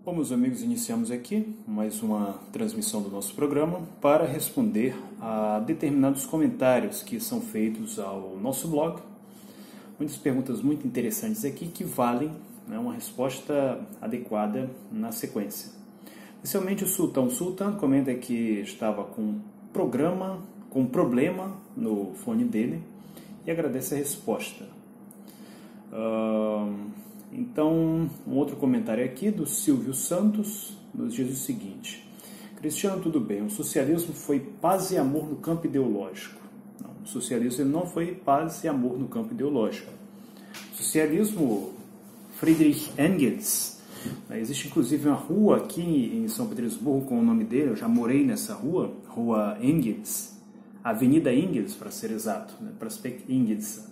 Bom, meus amigos, iniciamos aqui mais uma transmissão do nosso programa para responder a determinados comentários que são feitos ao nosso blog. Muitas perguntas muito interessantes aqui que valem, né, uma resposta adequada na sequência. Inicialmente o Sultan comenta que estava com problema no fone dele e agradece a resposta. Então, um outro comentário aqui do Silvio Santos nos diz o seguinte: Cristiano, tudo bem, o socialismo foi paz e amor no campo ideológico. Não, o socialismo não foi paz e amor no campo ideológico. O socialismo, Friedrich Engels, existe inclusive uma rua aqui em São Petersburgo com o nome dele, eu já morei nessa rua, Rua Engels, Avenida Engels, para ser exato, né? Prospect Engels.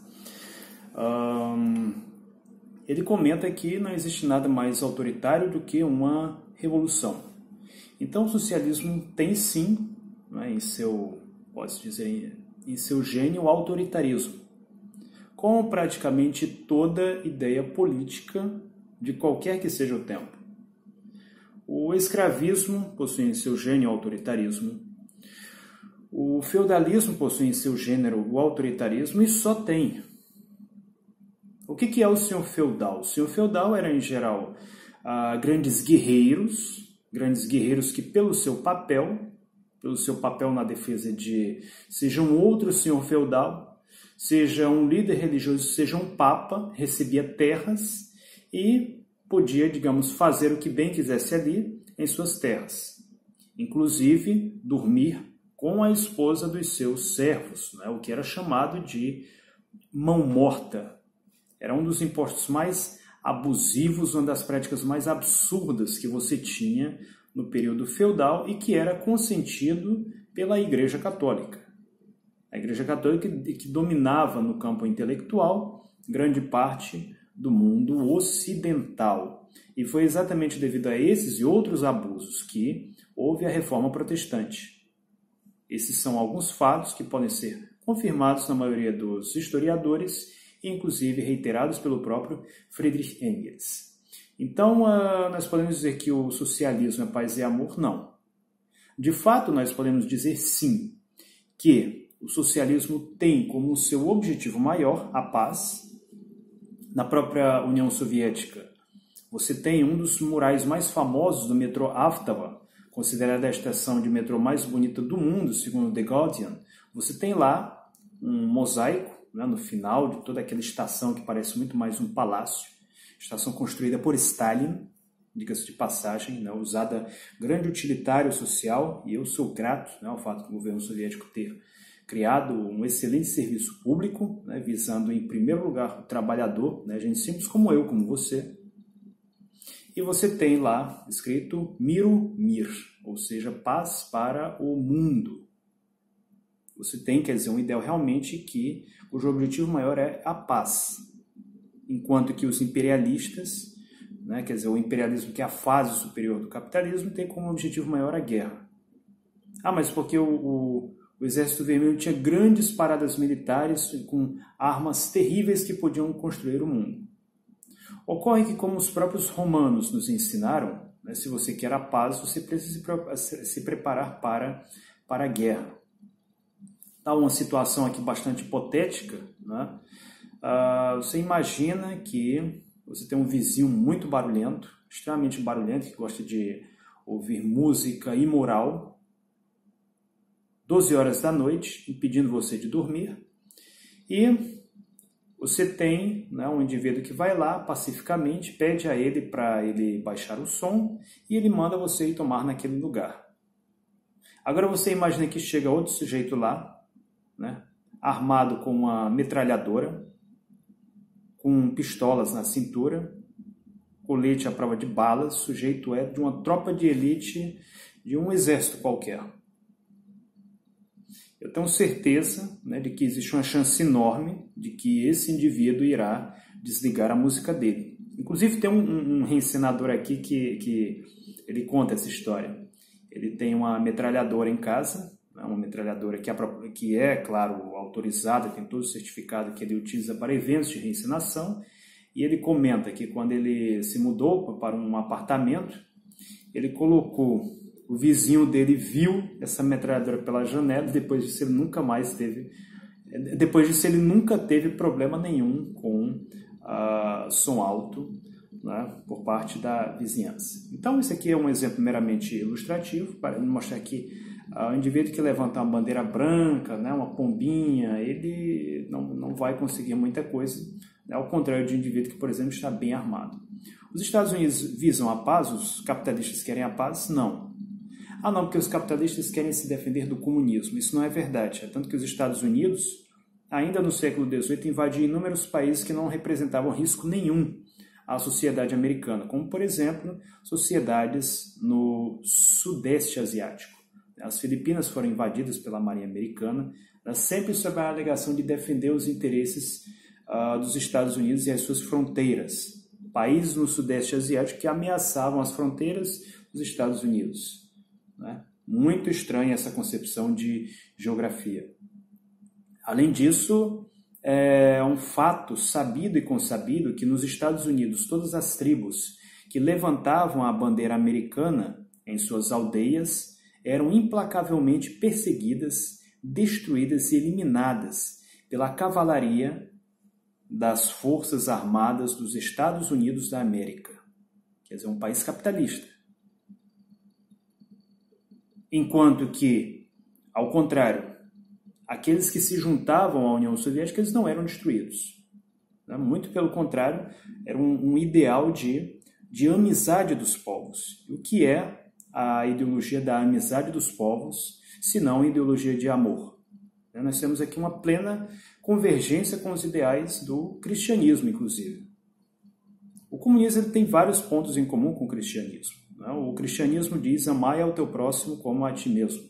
Ele comenta que não existe nada mais autoritário do que uma revolução. Então o socialismo tem sim, né, em seu gênio, o autoritarismo, como praticamente toda ideia política de qualquer que seja o tempo. O escravismo possui em seu gênio o autoritarismo, o feudalismo possui em seu gênero o autoritarismo e só tem. O que é o senhor feudal? O senhor feudal era, em geral, grandes guerreiros que, pelo seu papel na defesa de, seja um outro senhor feudal, seja um líder religioso, seja um papa, recebia terras e podia, digamos, fazer o que bem quisesse ali em suas terras. Inclusive, dormir com a esposa dos seus servos, né? O que era chamado de mão morta. Era um dos impostos mais abusivos, uma das práticas mais absurdas que você tinha no período feudal e que era consentido pela Igreja Católica. A Igreja Católica que dominava no campo intelectual grande parte do mundo ocidental. E foi exatamente devido a esses e outros abusos que houve a Reforma Protestante. Esses são alguns fatos que podem ser confirmados na maioria dos historiadores, inclusive reiterados pelo próprio Friedrich Engels. Então, nós podemos dizer que o socialismo é paz e amor? Não. De fato, nós podemos dizer sim, que o socialismo tem como seu objetivo maior a paz. Na própria União Soviética, você tem um dos murais mais famosos do metrô Avtova, considerada a estação de metrô mais bonita do mundo, segundo The Guardian. Você tem lá um mosaico, no final de toda aquela estação que parece muito mais um palácio, estação construída por Stalin, diga-se de passagem, usada grande utilitário social, e eu sou grato ao fato do governo soviético ter criado um excelente serviço público, visando em primeiro lugar o trabalhador, gente simples como eu, como você. E você tem lá escrito Miru Mir, ou seja, paz para o mundo. Você tem, quer dizer, um ideal realmente cujo objetivo maior é a paz. Enquanto que os imperialistas, quer dizer, o imperialismo que é a fase superior do capitalismo, tem como objetivo maior a guerra. Mas porque o Exército Vermelho tinha grandes paradas militares com armas terríveis que podiam construir o mundo. Ocorre que, como os próprios romanos nos ensinaram, se você quer a paz, você precisa se preparar para a guerra. Dá uma situação aqui bastante hipotética, você imagina que você tem um vizinho muito barulhento, extremamente barulhento, que gosta de ouvir música imoral, 12 horas da noite, impedindo você de dormir, e você tem um indivíduo que vai lá pacificamente, pede a ele para ele baixar o som, e ele manda você ir tomar naquele lugar. Agora você imagina que chega outro sujeito lá, armado com uma metralhadora, com pistolas na cintura, colete à prova de balas, sujeito é de uma tropa de elite de um exército qualquer. Eu tenho certeza de que existe uma chance enorme de que esse indivíduo irá desligar a música dele. Inclusive tem um reencenador aqui que ele conta essa história. Ele tem uma metralhadora em casa, uma metralhadora que é, claro, autorizada, tem todo o certificado que ele utiliza para eventos de reencenação, e ele comenta que quando ele se mudou para um apartamento, ele colocou, o vizinho dele viu essa metralhadora pela janela, depois disso ele nunca teve problema nenhum com som alto, né, por parte da vizinhança. Então, isso aqui é um exemplo meramente ilustrativo, para mostrar que o indivíduo que levanta uma bandeira branca, né, uma pombinha, ele não vai conseguir muita coisa, né, ao contrário de um indivíduo que, por exemplo, está bem armado. Os Estados Unidos visam a paz? Os capitalistas querem a paz? Não. Não, porque os capitalistas querem se defender do comunismo. Isso não é verdade. É tanto que os Estados Unidos, ainda no século XVIII, invadiu inúmeros países que não representavam risco nenhum à sociedade americana, como, por exemplo, sociedades no Sudeste Asiático. As Filipinas foram invadidas pela Marinha Americana, sempre sob a alegação de defender os interesses dos Estados Unidos e as suas fronteiras. Países no Sudeste Asiático que ameaçavam as fronteiras dos Estados Unidos. Né? Muito estranha essa concepção de geografia. Além disso, é um fato sabido e consabido que nos Estados Unidos todas as tribos que levantavam a bandeira americana em suas aldeias eram implacavelmente perseguidas, destruídas e eliminadas pela cavalaria das Forças Armadas dos Estados Unidos da América. Quer dizer, um país capitalista. Enquanto que, ao contrário, aqueles que se juntavam à União Soviética, eles não eram destruídos. Muito pelo contrário, era um ideal de amizade dos povos. O que é a ideologia da amizade dos povos, se não a ideologia de amor? Nós temos aqui uma plena convergência com os ideais do cristianismo, inclusive. O comunismo ele tem vários pontos em comum com o cristianismo. O cristianismo diz: amai ao teu próximo como a ti mesmo.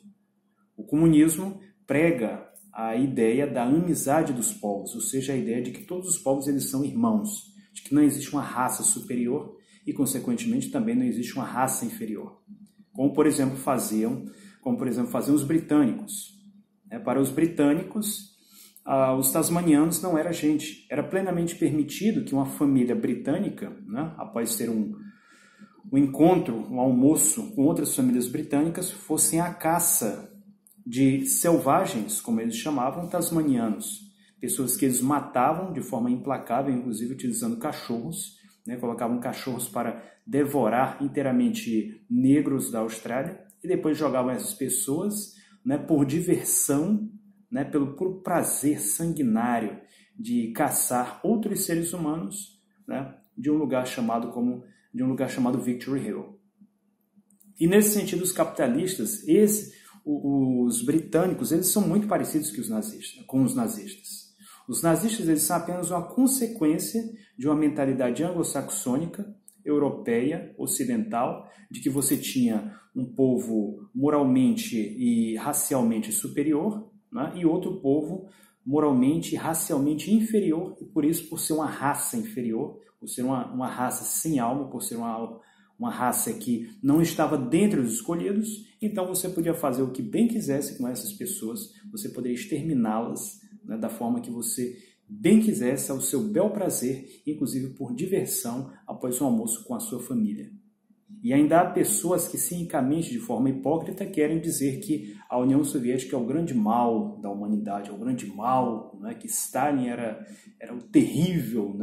O comunismo prega a ideia da amizade dos povos, ou seja, a ideia de que todos os povos eles são irmãos, de que não existe uma raça superior e, consequentemente, também não existe uma raça inferior. Como, por exemplo, faziam os britânicos. Para os britânicos, os tasmanianos não era gente. Era plenamente permitido que uma família britânica, após ter um encontro, um almoço com outras famílias britânicas, fossem à caça de selvagens, como eles chamavam, tasmanianos. Pessoas que eles matavam de forma implacável, inclusive utilizando cachorros, colocavam cachorros para devorar inteiramente negros da Austrália, e depois jogavam essas pessoas, por diversão, pelo puro prazer sanguinário de caçar outros seres humanos, de um lugar chamado Victory Hill. E nesse sentido, os capitalistas, os britânicos, eles são muito parecidos com os nazistas. Os nazistas eles são apenas uma consequência de uma mentalidade anglo-saxônica, europeia, ocidental, de que você tinha um povo moralmente e racialmente superior, e outro povo moralmente e racialmente inferior, e por isso, por ser uma raça inferior, por ser uma raça sem alma, por ser uma raça que não estava dentre os escolhidos, então você podia fazer o que bem quisesse com essas pessoas, você poderia exterminá-las da forma que você bem quisesse, ao seu bel prazer, inclusive por diversão, após um almoço com a sua família. E ainda há pessoas que, cinicamente, de forma hipócrita, querem dizer que a União Soviética é o grande mal da humanidade, é o grande mal, que Stalin era o terrível,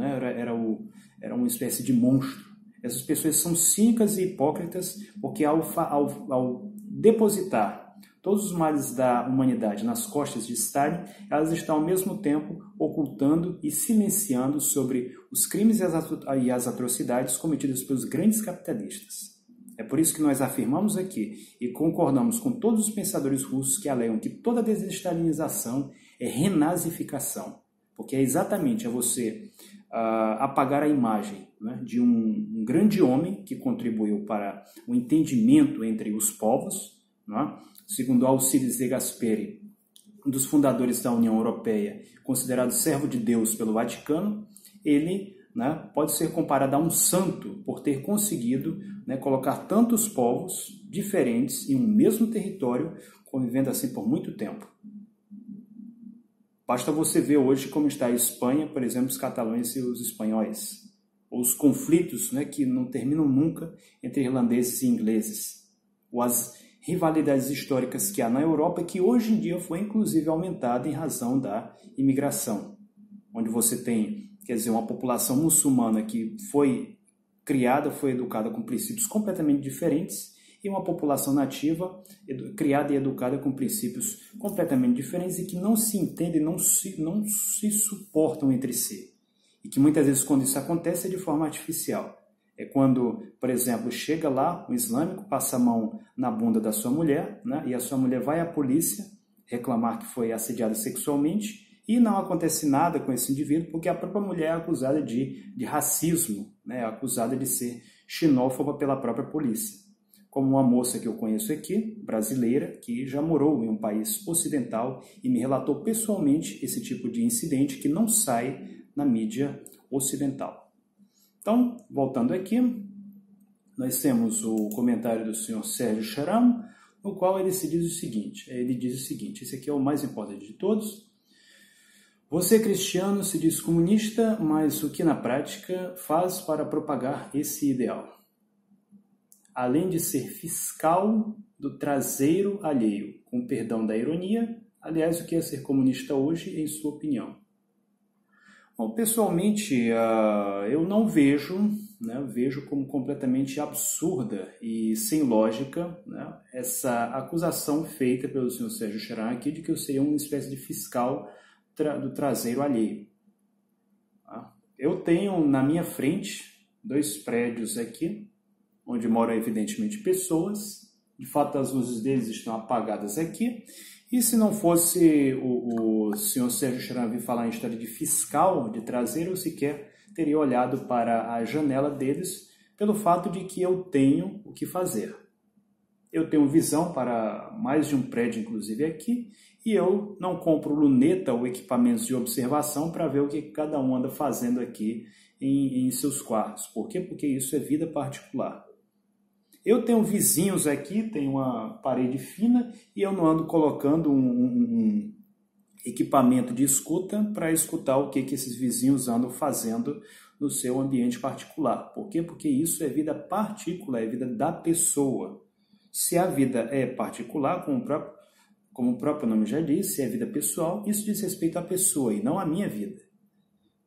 era uma espécie de monstro. Essas pessoas são cínicas e hipócritas porque ao depositar todos os males da humanidade nas costas de Stalin, elas estão ao mesmo tempo ocultando e silenciando sobre os crimes e as atrocidades cometidos pelos grandes capitalistas. É por isso que nós afirmamos aqui e concordamos com todos os pensadores russos que alegam que toda desestalinização é renazificação, porque é exatamente você apagar a imagem de um grande homem que contribuiu para o entendimento entre os povos, segundo Alcides de Gasperi, um dos fundadores da União Europeia, considerado servo de Deus pelo Vaticano. Ele pode ser comparado a um santo por ter conseguido colocar tantos povos diferentes em um mesmo território, convivendo assim por muito tempo. Basta você ver hoje como está a Espanha, por exemplo, os catalães e os espanhóis, ou os conflitos, né, que não terminam nunca entre irlandeses e ingleses, ou as rivalidades históricas que há na Europa, que hoje em dia foi inclusive aumentada em razão da imigração, onde você tem, quer dizer, uma população muçulmana que foi criada, foi educada com princípios completamente diferentes, e uma população nativa criada e educada com princípios completamente diferentes e que não se entendem, não se suportam entre si. E que muitas vezes, quando isso acontece, é de forma artificial. É quando, por exemplo, chega lá um islâmico, passa a mão na bunda da sua mulher, né, e a sua mulher vai à polícia reclamar que foi assediada sexualmente, e não acontece nada com esse indivíduo, porque a própria mulher é acusada de racismo, né, é acusada de ser xenófoba pela própria polícia. Como uma moça que eu conheço aqui, brasileira, que já morou em um país ocidental e me relatou pessoalmente esse tipo de incidente que não sai na mídia ocidental. Então, voltando aqui, nós temos o comentário do senhor Sérgio Charam, no qual ele diz o seguinte, esse aqui é o mais importante de todos: você, cristiano, se diz comunista, mas o que na prática faz para propagar esse ideal? Além de ser fiscal do traseiro alheio, com perdão da ironia, aliás, o que é ser comunista hoje, em sua opinião? Bom, pessoalmente, eu não vejo, né, vejo como completamente absurda e sem lógica, né, essa acusação feita pelo senhor Sérgio Charan aqui de que eu seria uma espécie de fiscal do traseiro alheio. Eu tenho na minha frente 2 prédios aqui, onde moram evidentemente pessoas. De fato, as luzes deles estão apagadas aqui. E se não fosse o senhor Sérgio Charan vir falar em história de fiscal de traseiro, eu sequer teria olhado para a janela deles, pelo fato de que eu tenho o que fazer. Eu tenho visão para mais de um prédio, inclusive aqui, e eu não compro luneta ou equipamentos de observação para ver o que cada um anda fazendo aqui em seus quartos. Por quê? Porque isso é vida particular. Eu tenho vizinhos aqui, tenho uma parede fina, e eu não ando colocando um equipamento de escuta para escutar o que esses vizinhos andam fazendo no seu ambiente particular. Por quê? Porque isso é vida particular, é vida da pessoa. Se a vida é particular, como o próprio nome já diz, se é vida pessoal, isso diz respeito à pessoa e não à minha vida.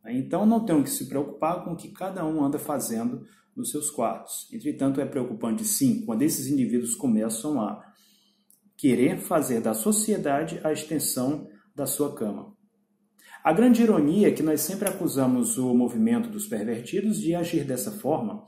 Então não tenho que se preocupar com o que cada um anda fazendo nos seus quartos. Entretanto, é preocupante sim quando esses indivíduos começam a querer fazer da sociedade a extensão da sua cama. A grande ironia é que nós sempre acusamos o movimento dos pervertidos de agir dessa forma,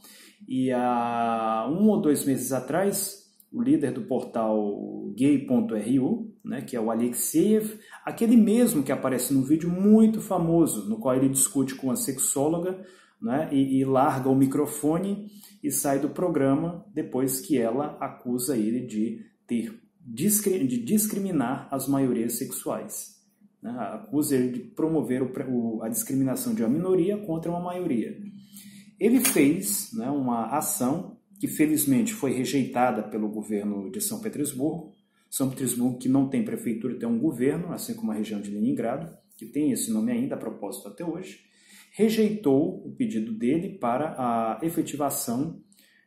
e há 1 ou 2 meses atrás, o líder do portal gay.ru, né, que é o Alexeyev, aquele mesmo que aparece num vídeo muito famoso, no qual ele discute com uma sexóloga, né, e larga o microfone e sai do programa depois que ela acusa ele de discriminar as maiorias sexuais. Né, acusa ele de promover a discriminação de uma minoria contra uma maioria. Ele fez, né, uma ação que felizmente foi rejeitada pelo governo de São Petersburgo. São Petersburgo, que não tem prefeitura, tem um governo, assim como a região de Leningrado, que tem esse nome ainda a propósito até hoje, rejeitou o pedido dele para a efetivação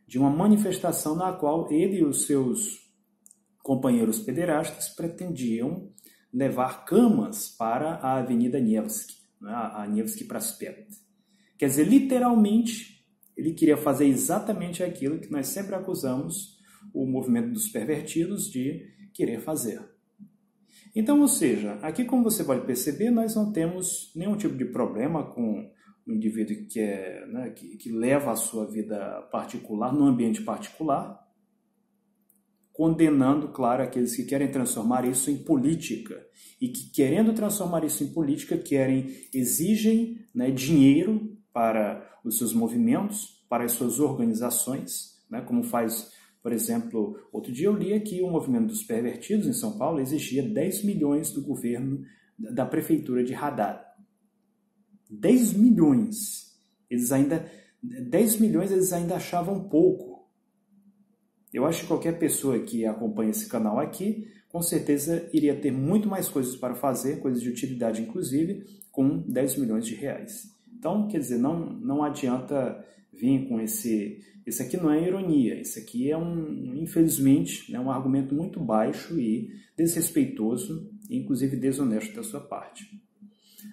de uma manifestação na qual ele e os seus companheiros pederastas pretendiam levar camas para a Avenida Nevsky, né, a Nevsky Prospekt. Quer dizer, literalmente, ele queria fazer exatamente aquilo que nós sempre acusamos o movimento dos pervertidos de querer fazer. Então, ou seja, aqui, como você pode perceber, nós não temos nenhum tipo de problema com o indivíduo que leva a sua vida particular, no ambiente particular, condenando, claro, aqueles que querem transformar isso em política e que, querendo transformar isso em política, exigem, né, dinheiro para os seus movimentos, para as suas organizações, né, como faz, por exemplo, outro dia eu li aqui o movimento dos pervertidos em São Paulo exigia 10 milhões do governo, da prefeitura de Haddad. 10 milhões. 10 milhões eles ainda achavam pouco. Eu acho que qualquer pessoa que acompanha esse canal aqui, com certeza iria ter muito mais coisas para fazer, coisas de utilidade inclusive, com 10 milhões de reais. Então, quer dizer, não adianta vir com esse aqui não é ironia, isso aqui é infelizmente, um argumento muito baixo e desrespeitoso, e inclusive desonesto da sua parte.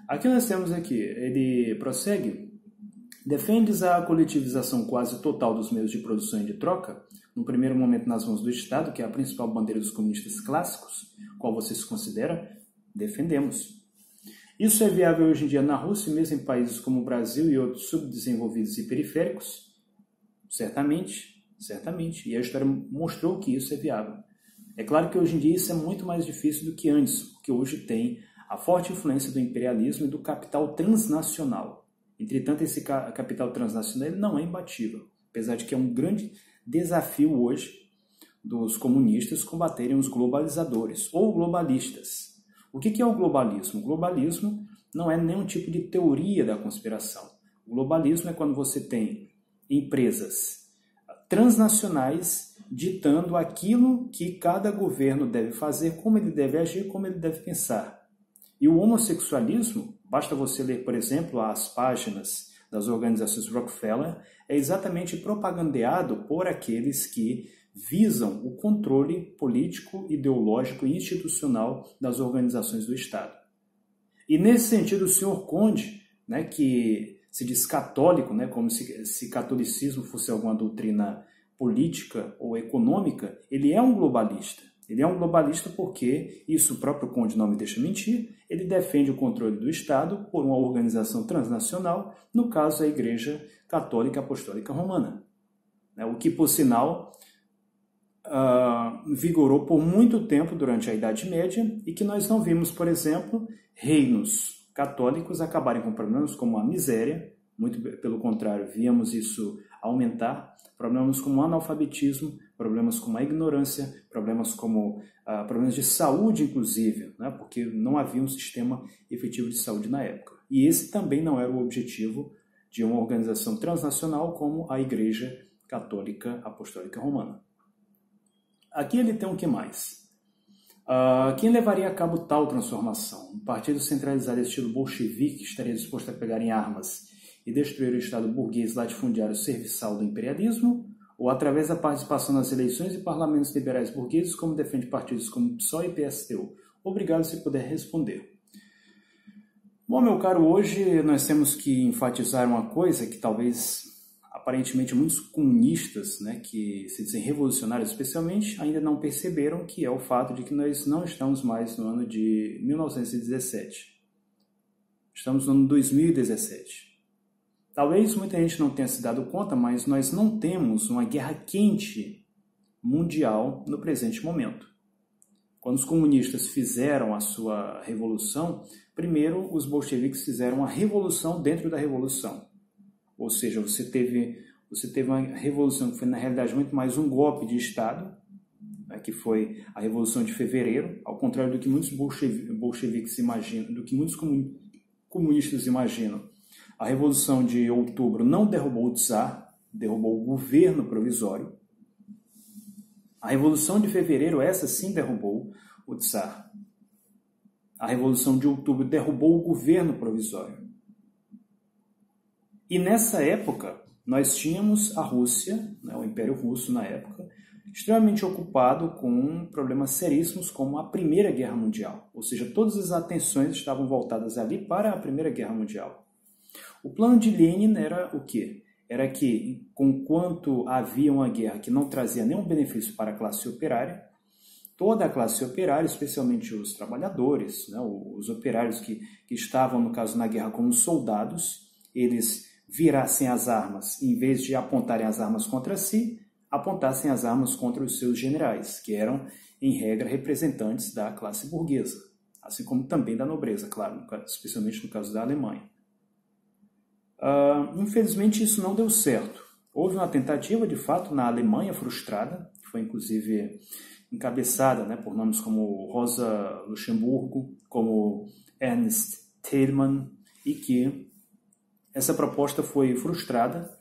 Aqui nós temos ele prossegue: defendes a coletivização quase total dos meios de produção e de troca, no primeiro momento nas mãos do Estado, que é a principal bandeira dos comunistas clássicos, qual você se considera? Defendemos. Isso é viável hoje em dia na Rússia, mesmo em países como o Brasil e outros subdesenvolvidos e periféricos? Certamente, certamente. E a história mostrou que isso é viável. É claro que hoje em dia isso é muito mais difícil do que antes, porque hoje tem a forte influência do imperialismo e do capital transnacional. Entretanto, esse capital transnacional ele não é imbatível, apesar de que é um grande desafio hoje dos comunistas combaterem os globalizadores ou globalistas. O que é o globalismo? O globalismo não é nenhum tipo de teoria da conspiração. O globalismo é quando você tem empresas transnacionais ditando aquilo que cada governo deve fazer, como ele deve agir, como ele deve pensar. E o homossexualismo, basta você ler, por exemplo, as páginas das organizações Rockefeller, é exatamente propagandeado por aqueles que visam o controle político, ideológico e institucional das organizações do Estado. E nesse sentido, o senhor Conde, que se diz católico, como se catolicismo fosse alguma doutrina política ou econômica, ele é um globalista. Ele é um globalista porque, isso o próprio Conde não me deixa mentir, ele defende o controle do Estado por uma organização transnacional, no caso a Igreja Católica Apostólica Romana. O que, por sinal, vigorou por muito tempo durante a Idade Média e que nós não vimos, por exemplo, reinos católicos acabarem com problemas como a miséria, muito pelo contrário, víamos isso aumentar, problemas como o analfabetismo, problemas como a ignorância, problemas como problemas de saúde, inclusive, porque não havia um sistema efetivo de saúde na época. E esse também não era o objetivo de uma organização transnacional como a Igreja Católica Apostólica Romana. Aqui ele tem o que mais? Quem levaria a cabo tal transformação? Um partido centralizado estilo bolchevique que estaria disposto a pegar em armas e destruir o Estado burguês latifundiário serviçal do imperialismo? Ou através da participação nas eleições e parlamentos liberais burgueses, como defende partidos como PSOL e PSTU? Obrigado se puder responder. Bom, meu caro, hoje nós temos que enfatizar uma coisa que talvez aparentemente muitos comunistas, que se dizem revolucionários especialmente, ainda não perceberam, que é o fato de que nós não estamos mais no ano de 1917. Estamos no ano 2017. Talvez muita gente não tenha se dado conta, mas nós não temos uma guerra quente mundial no presente momento. Quando os comunistas fizeram a sua revolução, primeiro os bolcheviques fizeram a revolução dentro da revolução. Ou seja, você teve uma revolução que foi, na realidade, muito mais um golpe de Estado, que foi a Revolução de Fevereiro, ao contrário do que muitos bolcheviques imaginam, do que muitos comunistas imaginam. A Revolução de Outubro não derrubou o czar, derrubou o governo provisório. A Revolução de Fevereiro, essa sim derrubou o czar. A Revolução de Outubro derrubou o governo provisório. E nessa época, nós tínhamos a Rússia, o Império Russo na época, extremamente ocupado com problemas seríssimos como a Primeira Guerra Mundial. Ou seja, todas as atenções estavam voltadas ali para a Primeira Guerra Mundial. O plano de Lenin era o quê? Era que, conquanto havia uma guerra que não trazia nenhum benefício para a classe operária, toda a classe operária, especialmente os trabalhadores, os operários que estavam, no caso, na guerra como soldados, eles virassem as armas, em vez de apontarem as armas contra si, apontassem as armas contra os seus generais, que eram, em regra, representantes da classe burguesa, assim como também da nobreza, claro, especialmente no caso da Alemanha. Infelizmente, isso não deu certo. Houve uma tentativa, de fato, na Alemanha frustrada, que foi, inclusive, encabeçada por nomes como Rosa Luxemburgo, como Ernst Thälmann, e que essa proposta foi frustrada.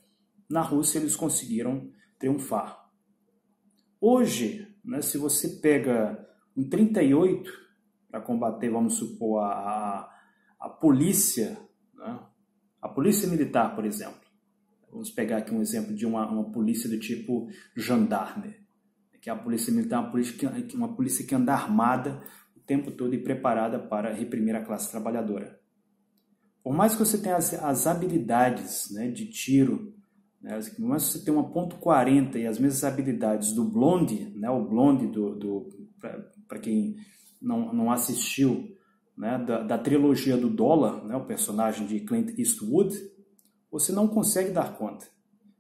Na Rússia, eles conseguiram triunfar. Hoje, se você pega um 38 para combater, vamos supor, a polícia, A polícia militar, por exemplo. Vamos pegar aqui um exemplo de uma polícia do tipo gendarme, que a polícia militar é uma polícia que anda armada o tempo todo e preparada para reprimir a classe trabalhadora. Por mais que você tenha as habilidades, né, de tiro, né, por mais que você tenha uma .40 e as mesmas habilidades do Blonde, né, o Blonde para quem não assistiu, né, da trilogia do Dólar, né, o personagem de Clint Eastwood, você não consegue dar conta.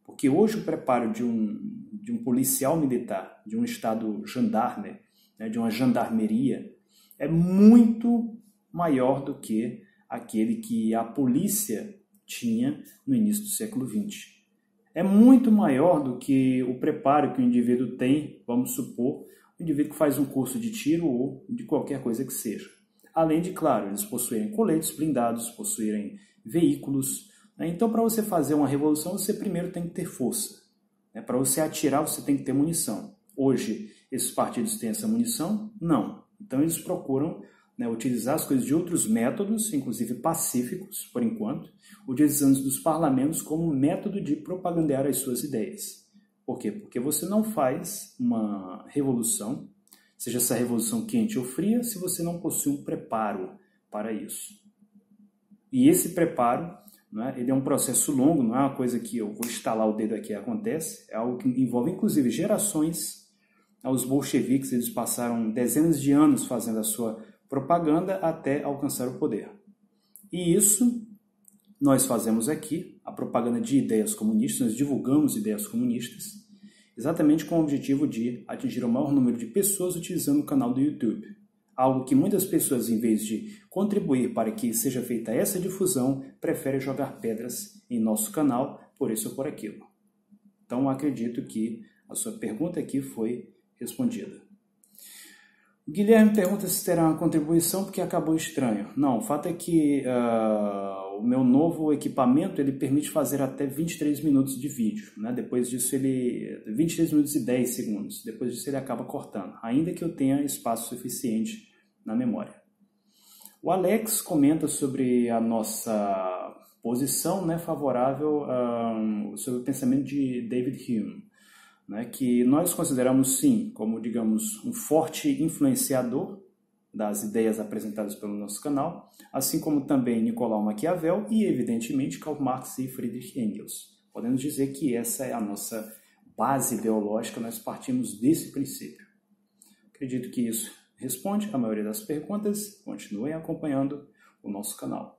Porque hoje o preparo de um policial militar, de um estado gendarme, né, de uma gendarmeria, é muito maior do que aquele que a polícia tinha no início do século XX. É muito maior do que o preparo que o indivíduo tem, vamos supor, o indivíduo que faz um curso de tiro ou de qualquer coisa que seja. Além de, claro, eles possuírem coletes blindados, possuírem veículos. Então, para você fazer uma revolução, você primeiro tem que ter força. Para você atirar, você tem que ter munição. Hoje, esses partidos têm essa munição? Não. Então, eles procuram, né, utilizar as coisas de outros métodos, inclusive pacíficos, por enquanto, utilizando os parlamentos como método de propagandear as suas ideias. Por quê? Porque você não faz uma revolução, seja essa revolução quente ou fria, se você não possui um preparo para isso. E esse preparo, né, ele é um processo longo, não é uma coisa que eu vou estalar o dedo aqui e acontece, é algo que envolve inclusive gerações. Os bolcheviques, eles passaram dezenas de anos fazendo a sua propaganda até alcançar o poder. E isso nós fazemos aqui, a propaganda de ideias comunistas, nós divulgamos ideias comunistas, exatamente com o objetivo de atingir o maior número de pessoas utilizando o canal do YouTube. Algo que muitas pessoas, em vez de contribuir para que seja feita essa difusão, preferem jogar pedras em nosso canal, por isso ou por aquilo. Então, acredito que a sua pergunta aqui foi respondida. O Guilherme pergunta se terá uma contribuição porque acabou estranho. Não, o fato é que o meu novo equipamento ele permite fazer até 23 minutos de vídeo. Né? Depois disso, 23 minutos e 10 segundos. Depois disso, ele acaba cortando, ainda que eu tenha espaço suficiente na memória. O Alex comenta sobre a nossa posição, né, favorável sobre o pensamento de David Hume. Né, que nós consideramos, sim, como, digamos, um forte influenciador das ideias apresentadas pelo nosso canal, assim como também Nicolau Maquiavel e, evidentemente, Karl Marx e Friedrich Engels. Podemos dizer que essa é a nossa base ideológica, nós partimos desse princípio. Acredito que isso responde a maioria das perguntas. Continuem acompanhando o nosso canal.